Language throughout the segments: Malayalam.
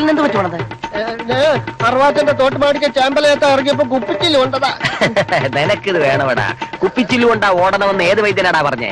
കാലിനെന്ത് പറ്റുവാണത്? അറുവാച്ചന്റെ തോട്ട് മേടിച്ച ചാമ്പലയൊക്കെ ഇറങ്ങിയപ്പോ കുപ്പിച്ചില് കൊണ്ടതാ. നിനക്കിത് വേണവടാ. കുപ്പിച്ചില് കൊണ്ടാ ഓടണമെന്ന് ഏത് വൈദ്യനാടാ പറഞ്ഞേ?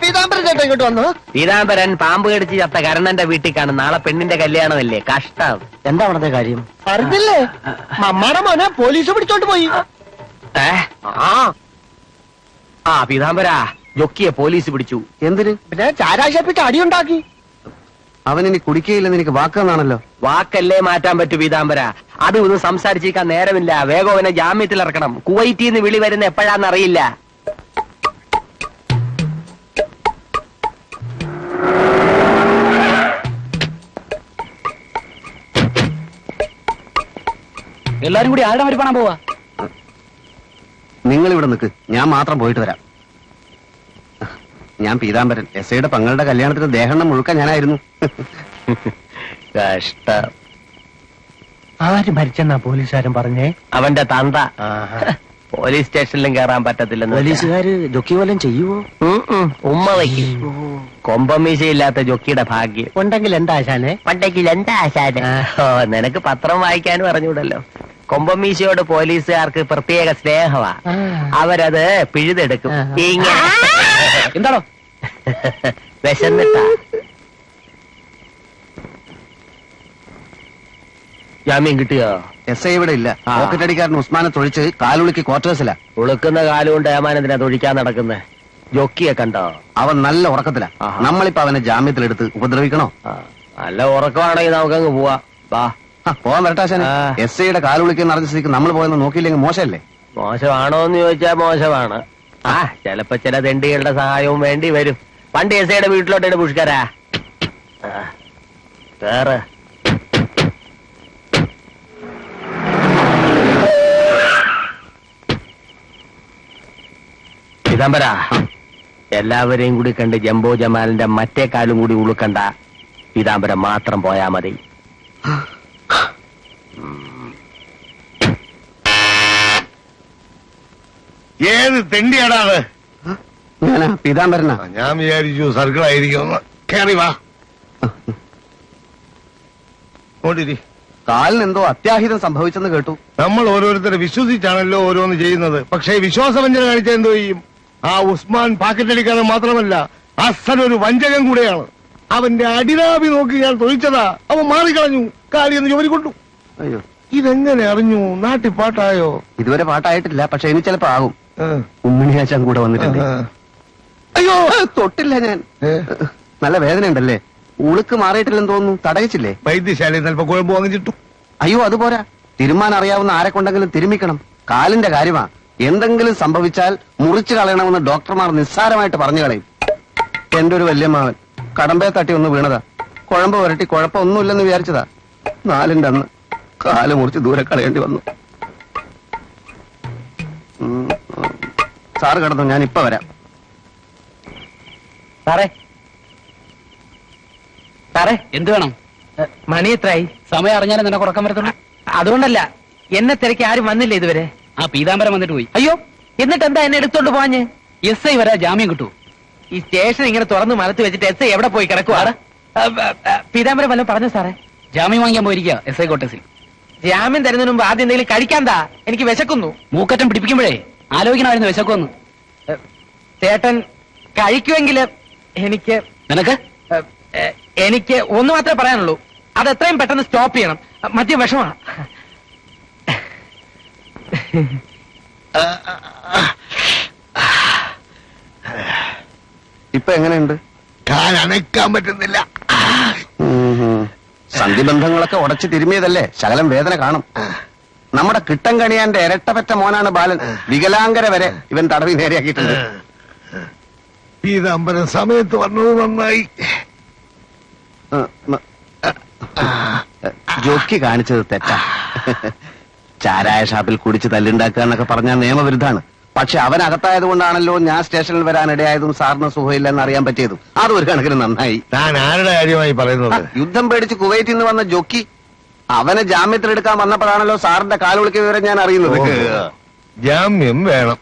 പീതാംബരൻ ചേട്ടൻ ഇങ്ങോട്ട് വന്നു. പീതാംബരൻ പാമ്പ് കടിച്ച് ചത്ത കരണന്റെ വീട്ടിൽ കാണും. നാളെ പെണ്ണിന്റെ കല്യാണമല്ലേ? കഷ്ടം. എന്താ അവിടത്തെ കാര്യം? അറിഞ്ഞില്ലേ? മമ്മാടെ മോനെ പോലീസ് പിടിച്ചോണ്ട് പോയി. പീതാംബരാ, ജൊക്കിയെ പോലീസ് പിടിച്ചു. എന്തിന്? പിന്നെ ചാരാശപ്പിട്ട് അടിയുണ്ടാക്കി. അവനിനി കുടിക്കുകയില്ലെന്ന് എനിക്ക് വാക്കെന്നാണല്ലോ. വാക്കല്ലേ മാറ്റാൻ പറ്റൂ പീതാംബര. അത് ഒന്ന് സംസാരിച്ചിരിക്കാൻ നേരമില്ല. വേഗം അവനെ ജാമ്യത്തിൽ ഇറക്കണം. കുവൈറ്റിൽ നിന്ന് വിളി വരുന്ന എപ്പോഴാന്ന് അറിയില്ല. എല്ലാരും കൂടി ആരുടെ മരിപ്പാൻ പോവാ? നിങ്ങൾ ഇവിടെ നിൽക്ക്, ഞാൻ മാത്രം പോയിട്ട് വരാം. ഞാൻ പീതാംബരൻ, എസ്ഐയുടെ പങ്ങളുടെ കല്യാണത്തിന് ദേഹണ്ണം മുഴുക്കാൻ ഞാനായിരുന്നു. കഷ്ടം. ആര് മരിച്ചെന്നാ പോലീസുകാരൻ പറഞ്ഞേ? അവന്റെ തന്ത. പോലീസ് സ്റ്റേഷനിലും കയറാൻ പറ്റത്തില്ലെന്ന്. പോലീസുകാര് ജൊക്കി വല്ലതും ചെയ്യുവോ? ഉമ്മ വയ്ക്കും. കൊമ്പമീശയില്ലാത്ത ജൊക്കിയുടെ ഭാഗ്യം. ഉണ്ടെങ്കിൽ എന്താ ആശാനെ? പണ്ടെങ്കിൽ എന്താ ആശാന്? നിനക്ക് പത്രം വായിക്കാനും അറിഞ്ഞൂടല്ലോ. കൊമ്പമീശയോട് പോലീസുകാർക്ക് പ്രത്യേക സ്നേഹമാ. അവരത് പിഴുതെടുക്കും. എന്താണോ? വിശന്നിട്ടാ. ജാമ്യം കിട്ടിയോ? എസ്ഐ ഇവിടെ ഇല്ല. പോക്കറ്റടിക്കാരൻ ഉസ്മാനെ തൊഴിച്ച് കാലുളുക്കി ക്വാർട്ടേഴ്സിലാ. ഉളുക്കുന്ന കാലുകൊണ്ട് ഏമാനെന്തിനാ തൊഴിക്കാൻ നടക്കുന്നേ? ജൊക്കിയെ കണ്ടോ? അവൻ നല്ല ഉറക്കത്തിലാ. നമ്മളിപ്പോ അവനെ ജാമ്യത്തിലെടുത്ത് ഉപദ്രവിക്കണോ? നല്ല ഉറക്കമാണെങ്കിൽ നമുക്കങ്ങ് പോവാ. വാ, പോവാൻ വരട്ടാശാനെ. എസ്ഐയുടെ കാലുളിക്കെന്ന് അറിഞ്ഞ സ്ഥിതിക്ക് നമ്മൾ പോയെന്ന് നോക്കിയില്ലെങ്കിൽ മോശമല്ലേ? മോശമാണോ എന്ന് ചോദിച്ചാൽ മോശമാണ്. ചിലപ്പോ ചില തെണ്ടികളുടെ സഹായവും വേണ്ടി വരും. പണ്ട് എസ്ഐയുടെ വീട്ടിലോട്ട് പുഷ്കരാ. വേറെ പീതാംബര, എല്ലാവരെയും കൂടി കണ്ട് ജംബോ ജമാലിന്റെ മറ്റേ കാലും കൂടി ഉളുക്കണ്ട. പീതാംബരം മാത്രം പോയാ മതി. ഏത് തെണ്ടിയാടാ അത്? ഞാനാ പീതാംബരനാ. ഞാൻ വിചാരിച്ചു സർക്കിൾ ആയിരിക്കും. കേറി വാ. ഓടിരി. കാലിന് എന്തോ അത്യാഹിതം സംഭവിച്ചെന്ന് കേട്ടു. നമ്മൾ ഓരോരുത്തരെ വിശ്വസിച്ചാണല്ലോ ഓരോന്ന് ചെയ്യുന്നത്. പക്ഷേ വിശ്വാസവഞ്ചന കാണിച്ചാൽ എന്തോ ചെയ്യും? ആ ഉസ്മാൻ പാക്കറ്റടിക്കാരൻ മാത്രമല്ല, അസൻ ഒരു വഞ്ചകൻ കൂടെയാണ്. അവന്റെ അടിനാഭി നോക്കി ഞാൻ തൊഴിച്ചതാ. അവൻ മാറിക്കളഞ്ഞു. കാലിയെന്ന് ജോലി കൊണ്ടു. അയ്യോ, ഇതെങ്ങനെ അറിഞ്ഞു? നാട്ടിൽ പാട്ടായോ? ഇതുവരെ പാട്ടായിട്ടില്ല, പക്ഷെ ഇനി ചിലപ്പോ ആകും. ഉമ്മിണിയാച്ചാൻ കൂടെ വന്നിട്ടുണ്ട്. അയ്യോ, തൊട്ടില്ല ഞാൻ. നല്ല വേദന ഉണ്ടല്ലേ? ഉളുക്ക് മാറിയിട്ടില്ലെന്ന് തോന്നുന്നു. തടയിച്ചില്ലേ? വൈദ്യശാലയിൽ ചിലപ്പോ കുഴമ്പ് വാങ്ങിച്ചിട്ടു. അയ്യോ, അതുപോരാ. തിരുമാൻ അറിയാവുന്ന ആരെ കൊണ്ടെങ്കിലും തിരുമിക്കണം. കാലിന്റെ കാര്യമാ. എന്തെങ്കിലും സംഭവിച്ചാൽ മുറിച്ചു കളയണമെന്ന് ഡോക്ടർമാർ നിസ്സാരമായിട്ട് പറഞ്ഞു കളയും. എന്റെ ഒരു വല്യമ്മാവൻ കടമ്പയെ തട്ടി ഒന്ന് വീണതാ. കുഴമ്പ് വരട്ടി കുഴപ്പമൊന്നുമില്ലെന്ന് വിചാരിച്ചതാ. 4ന്റെ അന്ന് കാല് മുറിച്ച് ദൂരെ കളയേണ്ടി വന്നു. സാറ് കിടന്നു, ഞാൻ ഇപ്പൊ വരാം. സാറേ, സാറേ, എന്ത് വേണം? മണി എത്രയായി? സമയം അറിഞ്ഞാലും നിനക്ക് ഉറക്കം വരത്തുള്ളൂ. അതുകൊണ്ടല്ല, എന്നെ തിരക്കി ആരും വന്നില്ല ഇതുവരെ. ആ പീതാംബരം വന്നിട്ട് പോയി. അയ്യോ, എന്നിട്ട് എന്താ എന്നെ എടുത്തോണ്ട് പോവാഞ്ഞ്? SI വരാ ജാമ്യം കിട്ടൂ. ഈ സ്റ്റേഷൻ ഇങ്ങനെ തുറന്ന് മലത്ത് വെച്ചിട്ട് SI എവിടെ പോയി കിടക്കുവാണ്? പീതാംബരം വല്ലതും പറഞ്ഞു സാറേ? ജാമ്യം വാങ്ങിക്കാൻ പോയിരിക്കുക SI കോട്ടേഴ്സിൽ. ജാമ്യം തരുന്നതിന് മുമ്പ് ആദ്യം എന്തെങ്കിലും കഴിക്കാന്താ? എനിക്ക് വിശക്കുന്നു. മൂക്കറ്റം പിടിപ്പിക്കുമ്പോഴേ ആലോചിക്കണമായിരുന്നു വിശക്കുമെന്ന്. ചേട്ടൻ കഴിക്കുമെങ്കിൽ എനിക്ക് എനിക്ക് ഒന്ന് മാത്രമേ പറയാനുള്ളൂ. അത് എത്രയും പെട്ടെന്ന് സ്റ്റോപ്പ് ചെയ്യണം. മദ്യം വിഷമാണ്. ഇപ്പൊ എങ്ങനെയുണ്ട്? കാൽ അനക്കാൻ പറ്റുന്നില്ല. സന്ധിബന്ധങ്ങളൊക്കെ ഉടച്ചു തിരുമിയതല്ലേ, ശകലം വേദന കാണും. നമ്മുടെ കിട്ടം കണിയാന്റെ ഇരട്ടപ്പറ്റ മോനാണ് ബാലൻ. വികലാംഗര വരെ ഇവൻ തടവി നേരെയാക്കിയിട്ടുണ്ട്. പീതാംബരൻ സമയത്ത് വന്നത് നന്നായി. ജോക്കി കാണിച്ചത് തെറ്റാ. ചാരായ ഷാപ്പിൽ കുടിച്ച് തല്ലുണ്ടാക്കുക എന്നൊക്കെ പറഞ്ഞാൽ നിയമവിരുദ്ധാണ്. പക്ഷെ അവൻ അകത്തായത് കൊണ്ടാണല്ലോ ഞാൻ സ്റ്റേഷനിൽ വരാൻ ഇടയായതും സാറിന് സുഖമില്ലെന്ന് അറിയാൻ പറ്റിയതും. അത് ഒരു കണക്കിന് നന്നായി. താൻ ആരുടെ കാര്യമായി പറയുന്നത്? യുദ്ധം പേടിച്ച് കുവൈറ്റിൽ നിന്ന് വന്ന ജോക്കി അവനെ ജാമ്യത്തിലെടുക്കാൻ വന്നപ്പോഴാണല്ലോ സാറിന്റെ കാലുവിളിക്ക് വിവരം ഞാൻ അറിയുന്നത്. ജാമ്യം വേണം.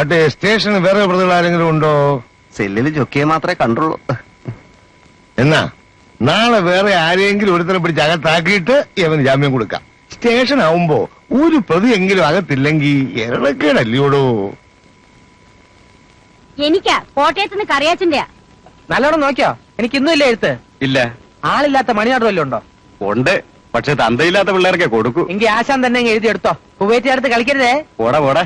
അട്ടെ, സ്റ്റേഷന് വേറെ പ്രതികൾ ആരെങ്കിലും ഉണ്ടോ? സെല്ലിൽ ജോക്കിയെ മാത്രമേ കണ്ടുള്ളൂ. എന്നാ നാളെ വേറെ ആരെങ്കിലും ഒരുത്തനെ പിടിച്ച് അകത്താക്കിയിട്ട് ഇവന് ജാമ്യം കൊടുക്കാം. സ്റ്റേഷൻ ആവുമ്പോ ഒരു പ്രതി എങ്കിലും അകത്തില്ലെങ്കിൽ എറണക്കേടല്ലയോടോ. എനിക്കാ കോട്ടയത്ത് നിന്ന് കറിയാച്ചന്റെയാ. നല്ലോണം നോക്കിയോ? എനിക്ക് ഇന്നും ഇല്ല എഴുത്ത്. ഇല്ല. ആളില്ലാത്ത മണിനാട് വല്ലതും ഉണ്ടോ? ഉണ്ട്, പക്ഷെ തന്തയില്ലാത്ത പിള്ളേർക്കെ കൊടുക്കൂ. എങ്കിൽ ആശാൻ തന്നെ അങ്ങ് എഴുതി എടുത്തോ. കുവൈറ്റ് അടുത്ത് കളിക്കരുതേ. പോടാ പോടാ.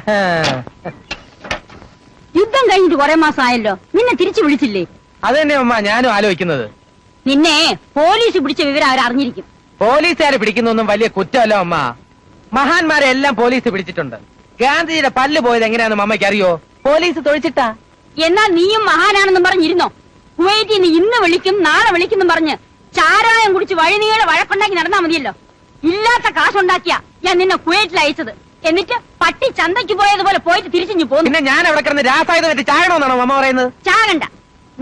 യുദ്ധം കഴിഞ്ഞിട്ട് കുറെ മാസം ആയല്ലോ, നിന്നെ തിരിച്ചു വിളിച്ചില്ലേ? അത് തന്നെ അമ്മ ഞാനും ആലോചിക്കുന്നത്. നിന്നെ പോലീസ് പിടിച്ച വിവരം അവരറിഞ്ഞിരിക്കും. പോലീസുകാരെ പിടിക്കുന്നൊന്നും വലിയ കുറ്റമല്ലോ അമ്മ. മഹാന്മാരെ എല്ലാം പോലീസ് പിടിച്ചിട്ടുണ്ട്. ഗാന്ധിജിയുടെ പല്ല് പോയത് എങ്ങനെയാണെന്ന് അമ്മയ്ക്ക് അറിയോ? പോലീസ് തൊഴിച്ചിട്ടാ. എന്നാൽ നീയും മഹാനാണെന്നും പറഞ്ഞിരുന്നോ? കുവൈറ്റിൽ നിന്ന് ഇന്ന് വിളിക്കും നാളെ വിളിക്കും പറഞ്ഞ് ചാരായം കുടിച്ച് വഴിനീളെ വഴക്കുണ്ടാക്കി നടന്നാ മതിയല്ലോ. ഇല്ലാത്ത കാശുണ്ടാക്കിയാ ഞാൻ നിന്നെ കുവൈറ്റിൽ അയച്ചത്. എന്നിട്ട് പട്ടി ചന്തയ്ക്ക് പോയതുപോലെ പോയിട്ട് തിരിച്ചു പോന്നു. പിന്നെ ഞാൻ അവിടെ കിടന്ന് രാസായുധം വെച്ച് ചാകണമെന്നാണോ അമ്മ പറയുന്നത്? ചാകണ്ട,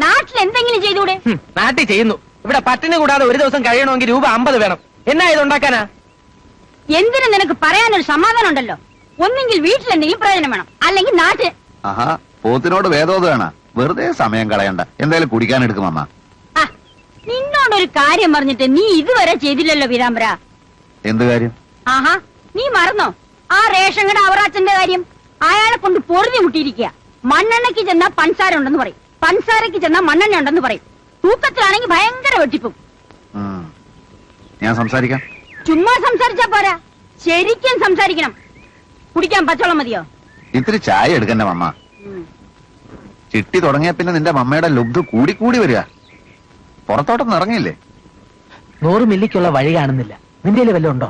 നാട്ടിൽ എന്തെങ്കിലും ചെയ്തൂടെ? നാട്ടിൽ ചെയ്യുന്നു. ഇവിടെ പട്ടിണി കൂടാതെ ഒരു ദിവസം കഴിയണമെങ്കിൽ രൂപ 50 വേണം. എന്നാ ഇത് ഉണ്ടാക്കാനാ? എന്തിനും നിനക്ക് പറയാനൊരു സമാധാനം ഉണ്ടല്ലോ. ഒന്നെങ്കിൽ വീട്ടിൽ എന്തെങ്കിലും പ്രയോജനം വേണം, അല്ലെങ്കിൽ നാട്ടിൽ. ആഹാ, പോത്തിനോട് വേദോത് വേണ. വെറുതെ സമയം കളയണ്ട, എന്തായാലും കുടിക്കാൻ എടുക്കും അമ്മ. ആ, നിന്നോടൊരു കാര്യം പറഞ്ഞിട്ട് നീ ഇതുവരെ ചെയ്തില്ലല്ലോ പീതാംബര. എന്ത് കാര്യം? ആഹാ, നീ മറന്നോ ആ റേഷൻ കട അവറാച്ചന്റെ കാര്യം? അയാളെ കൊണ്ട് പൊറുതി മുട്ടിയിരിക്കുക. മണ്ണെണ്ണയ്ക്ക് ചെന്നാ പഞ്ചസാര ഉണ്ടെന്ന് പറയും, പഞ്ചസാരക്ക് ചെന്നാ മണ്ണെണ്ണ ഉണ്ടെന്ന് പറയും. തൂക്കത്തിലാണെങ്കിൽ ഭയങ്കര വെട്ടിപ്പും. ഞാൻ സംസാരിക്കാം. ചുമ്മാ സംസാരിച്ചാ പോരാ, ശരിക്കും സംസാരിക്കണം. കുടിക്കാൻ പച്ചവെള്ളം മതിയോ? ഇത്തിരി ചായ എടുക്കണ്ട മമ്മ. ചിട്ടി തുടങ്ങിയ പിന്നെ നിന്റെ മമ്മയുടെ ലുബ്ധ കൂടി വരിക. പുറത്തോട്ടൊന്നും ഇറങ്ങിയില്ലേ? 100 മില്ലിക്കുള്ള വഴി കാണുന്നില്ല. നിന്റെ കയ്യിൽ വല്ലതും ഉണ്ടോ?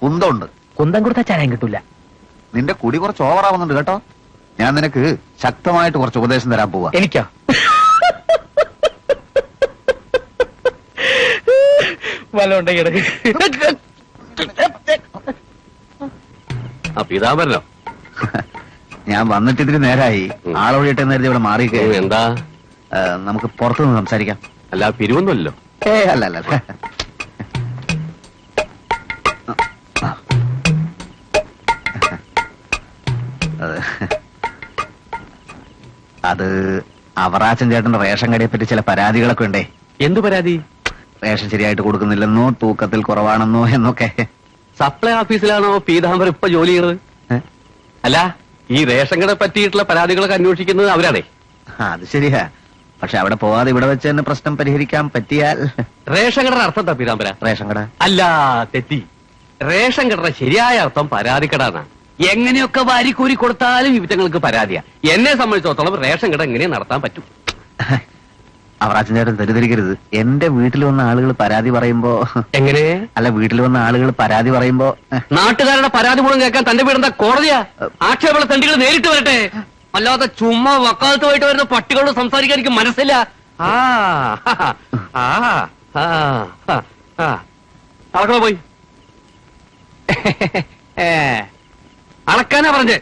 കുന്തമുണ്ട്. കുന്തം കൊടുത്താൽ ചായം കിട്ടൂല. നിന്റെ കുടി കുറച്ച് ഓവറാവുന്നുണ്ട് കേട്ടോ. ഞാൻ നിനക്ക് ശക്തമായിട്ട് കുറച്ച് ഉപദേശം തരാൻ പോവാ. എനിക്കോ? പീതാംബരനോ? ഞാൻ വന്നിട്ട് ഇതിന് നേരായി. ആളൊഴിയട്ടെ നേരത്തെ ഇവിടെ മാറിയൊക്കെ. എന്താ? നമുക്ക് പുറത്തുനിന്ന് സംസാരിക്കാം. അല്ല, പിരിവൊന്നുമല്ലോ. അല്ല. അത് അവറാച്ചൻ ചേട്ടന്റെ റേഷൻ കടയെ പറ്റി ചില പരാതികളൊക്കെ ഉണ്ടേ. എന്തു പരാതി? റേഷൻ ശരിയായിട്ട് കൊടുക്കുന്നില്ലെന്നോ, തൂക്കത്തിൽ കുറവാണെന്നോ എന്നൊക്കെ. സപ്ലൈ ഓഫീസിലാണോ പീതാംബരം ഇപ്പൊ ജോലി ചെയ്യുന്നത്? അല്ല, ഈ റേഷൻ കട പറ്റിയിട്ടുള്ള പരാതികളൊക്കെ അന്വേഷിക്കുന്നത് അവരാണേ. അത് ശരിയാ. പക്ഷെ അവിടെ പോവാതെ ഇവിടെ വെച്ച് തന്നെ പ്രശ്നം പരിഹരിക്കാൻ പറ്റിയാൽ. റേഷൻ കടയുടെ അർത്ഥം എന്താ പീതാംബര? റേഷൻ കട അല്ല, തെറ്റി. റേഷൻ കടയുടെ ശരിയായ അർത്ഥം പരാതിക്കടാണ്. എങ്ങനെയൊക്കെ വാരിക്കൂരി കൊടുത്താലും ഇവറ്റങ്ങൾക്ക് പരാതിയാ. എന്നെ സംബന്ധിച്ചിടത്തോളം റേഷൻ കട എങ്ങനെ നടത്താൻ പറ്റും? അവറാച്ചൻ ചേട്ടൻ തെറ്റിദ്ധരിക്കരുത്. എന്റെ വീട്ടിൽ വന്ന ആളുകൾ പരാതി പറയുമ്പോ. എങ്ങനെ? അല്ല, വീട്ടിൽ വന്ന ആളുകൾ പരാതി പറയുമ്പോ നാട്ടുകാരുടെ പരാതി മുഴുവൻ കേൾക്കാൻ തന്റെ വീടെന്താ കോടതിയാ? ആക്ഷേപ തണ്ടികൾ നേരിട്ട് വരട്ടെ. അല്ലാതെ ചുമ്മാ വക്കാലത്തുമായിട്ട് വരുന്ന പട്ടികളോട് സംസാരിക്കാൻ എനിക്ക് മനസ്സില്ല. അളക്കണ പോയി. അളക്കാനാ പറഞ്ഞേ.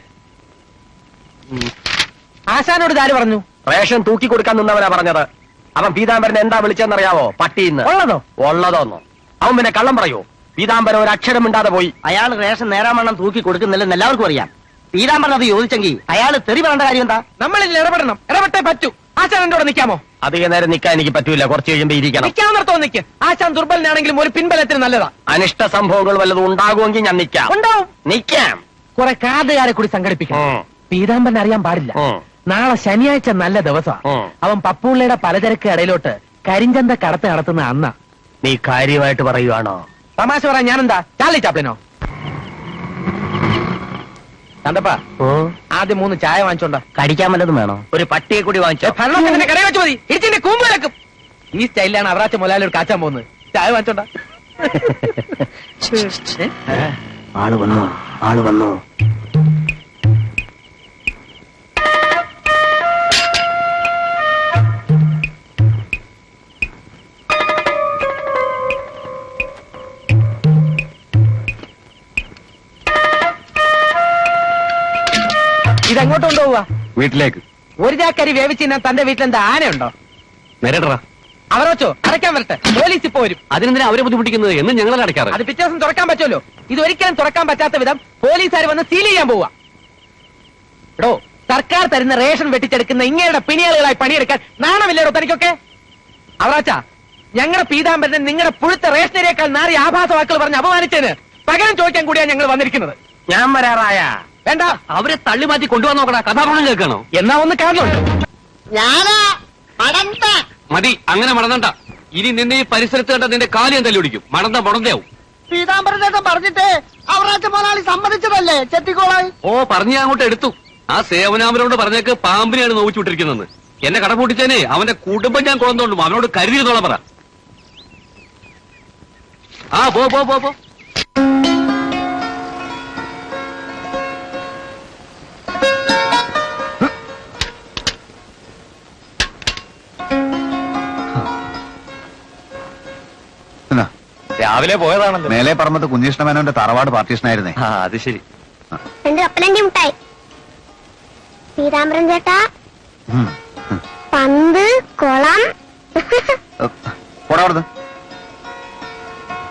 ആശാനോട് ആര് പറഞ്ഞു? റേഷൻ തൂക്കി കൊടുക്കാൻ നിന്നവനാ പറഞ്ഞത്. അവൻ പീതാംബരൻ എന്താ വിളിച്ചെന്നറിയാവോ? പട്ടിന്ന്. ഉള്ളതോന്നോ? അവൻ പിന്നെ കള്ളം പറയൂ? പീതാംബരൻ ഒരു അക്ഷരം മിണ്ടാതെ പോയി. അയാൾ റേഷൻ നേരാമണ്ണം തൂക്കി കൊടുക്കുന്നില്ലെന്ന് എല്ലാവർക്കും അറിയാം. പീതാംബരൻ അത് ചോദിച്ചെങ്കിൽ അയാൾ തെറി പറയേണ്ട കാര്യം എന്താ? നമ്മളിൽ ഇടപെടണം. ഇടപെട്ടേ പറ്റൂ. ആശാൻ എന്റെ കൂടെ നിൽക്കാമോ? അധിക നേരം നിൽക്കാൻ എനിക്ക് പറ്റൂല. കുറച്ച് കഴിയുമ്പോ ഇരിക്കണം. നിൽക്കാവുന്നിടത്തോ നിൽക്ക്. ആശാൻ ദുർബലനാണെങ്കിലും ഒരു പിൻബലത്തിന് നല്ലതാ. അനിഷ്ട സംഭവങ്ങൾ വല്ലതും ഉണ്ടാകുമെങ്കിൽ ഞാൻ നിൽക്കാം. ഉണ്ടാവും. നിൽക്കാം. കുറെ കാതുകാരെ കൂടി സംഘടിപ്പിക്കണം. പീതാംബരൻ അറിയാൻ പാടില്ല. നാളെ ശനിയാഴ്ച നല്ല ദിവസം. അവൻ പപ്പുള്ളിയുടെ പലചരക്ക് കടയിലോട്ട് കരിഞ്ചന്ത കടത്ത് നടത്തുന്ന അന്ന. നീ കാര്യമായിട്ട് പറയുവാണോ? തമാശ പറയാൻ ഞാനെന്താ ചാർലി ചാപ്ലിനോ? ചന്തപ്പാ, ആദ്യം 3 ചായ വാങ്ങിച്ചോണ്ട. കടിക്കാൻ വല്ലതും വേണോ? ഒരു പട്ടിയെ കൂടി വാങ്ങിച്ചോ. ഭരണത്തിന്റെ കടയിൽ വെച്ച് മതി. ഇടിച്ചിന്റെ കൂമ്പ് വെക്കും. ഈ സ്റ്റൈലിലാണ് അവറാച്ച മുതലാളി ഒരു കാച്ചാൻ പോകുന്നത്. ചായ വാങ്ങിച്ചോണ്ട. ആള് വന്നു. ഇതെങ്ങോട്ട് കൊണ്ടുപോവാ? വീട്ടിലേക്ക്. ഒരു ചാക്കരി വേവിച്ചിന്നാ തന്റെ വീട്ടിലെന്താ ആനയുണ്ടോ? നേരിടറാ. അവരോച്ചോ അടയ്ക്കാൻ വരട്ടെ. പോലീസ് ഇപ്പൊ വരും. അതിനെന്തിനാ അവരെ ബുദ്ധിമുട്ടിക്കുന്നത്? എന്നും ഞങ്ങളെ അടയ്ക്കാറ്. അത് പിറ്റേ ദിവസം തുറക്കാൻ പറ്റുമല്ലോ. ഇത് ഒരിക്കലും തുറക്കാൻ പറ്റാത്ത വിധം പോലീസുകാർ വന്ന് സീൽ ചെയ്യാൻ പോവാ. എടോ, സർക്കാർ തരുന്ന റേഷൻ വെട്ടിച്ചെടുക്കുന്ന ഇങ്ങനെയുടെ പിണിയാളുകളായി പണിയെടുക്കാൻ നാണമില്ലേടോ തനിക്കൊക്കെ? അവറാച്ച, ഞങ്ങളുടെ പീതാംബരനെ നിങ്ങളുടെ പുഴുത്ത റേഷനരിയേക്കാൾ നാറി ആഭാസ വാക്കുകൾ പറഞ്ഞ് അപമാനിച്ചതിന് പകരം ചോദിക്കാൻ കൂടിയാണ് ഞങ്ങൾ വന്നിരിക്കുന്നത്. ഞാൻ വരാറായ വേണ്ട, അവരെ തള്ളി മാറ്റി കൊണ്ടുവന്ന് നോക്കടാ. കഥാപാത്രം കേൾക്കണോ? എന്നാ ഒന്ന് കാണുന്നുണ്ട്. മതി, അങ്ങനെ മടന്നണ്ട. ഇനി നിന്നെ ഈ പരിസരത്ത് കണ്ട നിന്റെ കാലി ഞാൻ തല്ലി പിടിക്കും. മടന്തയാവും. പീതാംബരൻ പറഞ്ഞിട്ട് അവരാച്ച മുതലാളി സമ്മതിച്ചതല്ലേ ചെത്തിക്കോളായി. ഓ, പറഞ്ഞ് ഞാൻ അങ്ങോട്ട് എടുത്തു. ആ സേവനാമരോട് പറഞ്ഞേക്ക് പാമ്പിനെയാണ് നോവിച്ചു വിട്ടിരിക്കുന്നത്. എന്നെ കട പൂട്ടിച്ചേനെ അവന്റെ കുടുംബം ഞാൻ കൊണ്ടും അവനോട് കരുതിയതോളം പറ. ആ പോ പോ പോ പോ. എന്നാ, രാവിലെ പോയതാണല്ലോ. മേലെ പറമ്പത്ത് കുഞ്ഞിഷ്ണമേനോന്റെ തറവാട് പാർട്ടീഷനായിരുന്നേ. ആ, അത് ശരി. എന്റെ കപ്പലണ്ടി മുട്ടായി. പീതാംബരൻ ചേട്ടാ, ഉം. പന്ത്, കുളം. പോടാ അവിടുന്ന്.